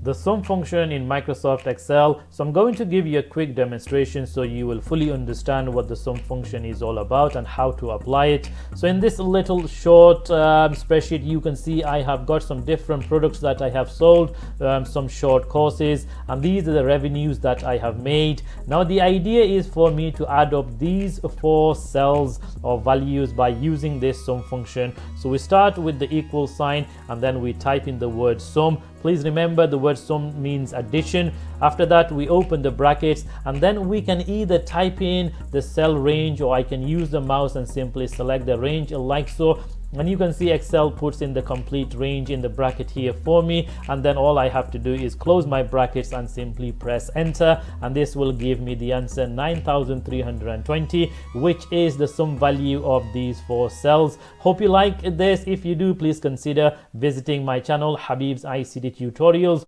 the sum function in Microsoft Excel. So I'm going to give you a quick demonstration so you will fully understand what the sum function is all about and how to apply it. So in this little short spreadsheet, you can see I have got some different products that I have sold, some short courses, and these are the revenues that I have made. Now the idea is for me to add up these 4 cells or values by using this sum function. So we start with the equal sign and then we type in the word sum. Please remember the word sum means addition. After that we open the brackets and then we can either type in the cell range, or I can use the mouse and simply select the range like so. And you can see Excel puts in the complete range in the bracket here for me, and then all I have to do is close my brackets and simply press enter, and this will give me the answer 9,320, which is the sum value of these 4 cells. Hope you like this. If you do, please consider visiting my channel Habib's ICT Tutorials.